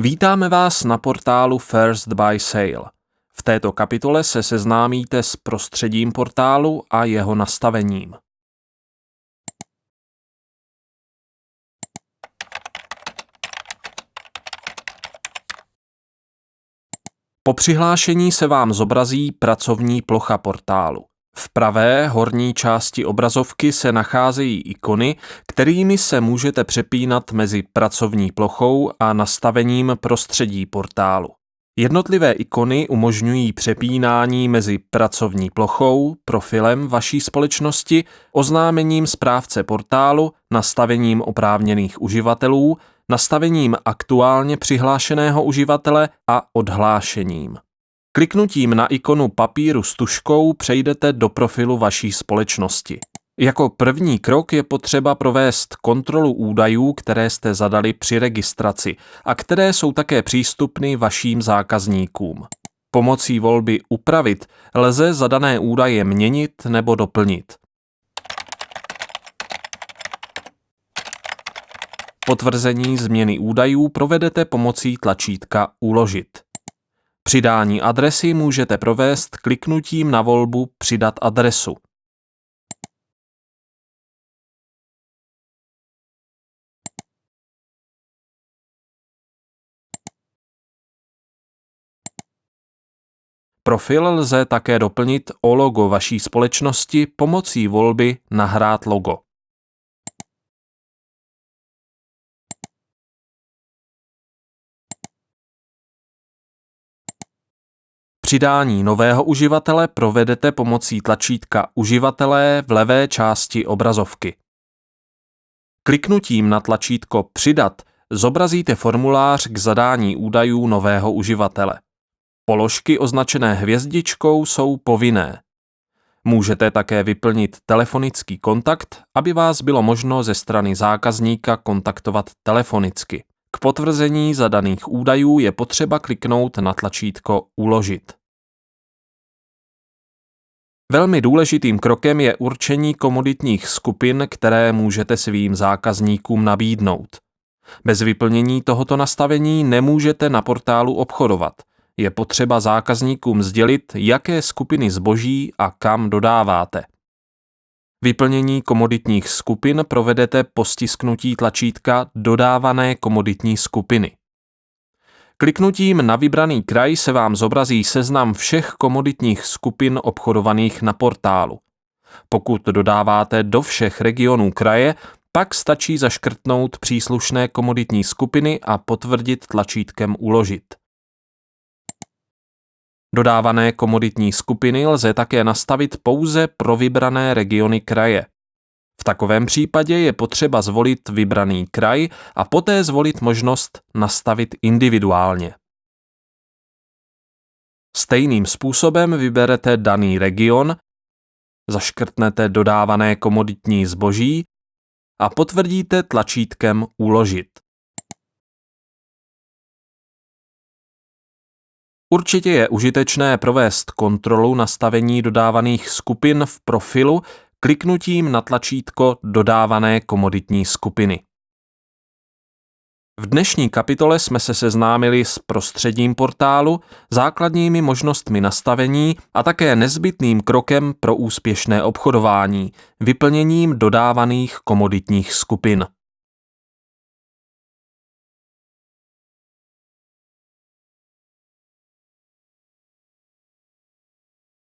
Vítáme vás na portálu First Buy Sale. V této kapitole se seznámíte s prostředím portálu a jeho nastavením. Po přihlášení se vám zobrazí pracovní plocha portálu. V pravé horní části obrazovky se nacházejí ikony, kterými se můžete přepínat mezi pracovní plochou a nastavením prostředí portálu. Jednotlivé ikony umožňují přepínání mezi pracovní plochou, profilem vaší společnosti, oznámením správce portálu, nastavením oprávněných uživatelů, nastavením aktuálně přihlášeného uživatele a odhlášením. Kliknutím na ikonu papíru s tužkou přejdete do profilu vaší společnosti. Jako první krok je potřeba provést kontrolu údajů, které jste zadali při registraci a které jsou také přístupny vašim zákazníkům. Pomocí volby Upravit lze zadané údaje měnit nebo doplnit. Potvrzení změny údajů provedete pomocí tlačítka Uložit. Přidání adresy můžete provést kliknutím na volbu Přidat adresu. Profil lze také doplnit o logo vaší společnosti pomocí volby Nahrát logo. Přidání nového uživatele provedete pomocí tlačítka Uživatelé v levé části obrazovky. Kliknutím na tlačítko Přidat zobrazíte formulář k zadání údajů nového uživatele. Položky označené hvězdičkou jsou povinné. Můžete také vyplnit telefonický kontakt, aby vás bylo možno ze strany zákazníka kontaktovat telefonicky. K potvrzení zadaných údajů je potřeba kliknout na tlačítko Uložit. Velmi důležitým krokem je určení komoditních skupin, které můžete svým zákazníkům nabídnout. Bez vyplnění tohoto nastavení nemůžete na portálu obchodovat. Je potřeba zákazníkům sdělit, jaké skupiny zboží a kam dodáváte. Vyplnění komoditních skupin provedete po stisknutí tlačítka Dodávané komoditní skupiny. Kliknutím na vybraný kraj se vám zobrazí seznam všech komoditních skupin obchodovaných na portálu. Pokud dodáváte do všech regionů kraje, pak stačí zaškrtnout příslušné komoditní skupiny a potvrdit tlačítkem Uložit. Dodávané komoditní skupiny lze také nastavit pouze pro vybrané regiony kraje. V takovém případě je potřeba zvolit vybraný kraj a poté zvolit možnost nastavit individuálně. Stejným způsobem vyberete daný region, zaškrtnete dodávané komoditní zboží a potvrdíte tlačítkem Uložit. Určitě je užitečné provést kontrolu nastavení dodávaných skupin v profilu kliknutím na tlačítko Dodávané komoditní skupiny. V dnešní kapitole jsme se seznámili s prostředím portálu, základními možnostmi nastavení a také nezbytným krokem pro úspěšné obchodování, vyplněním dodávaných komoditních skupin.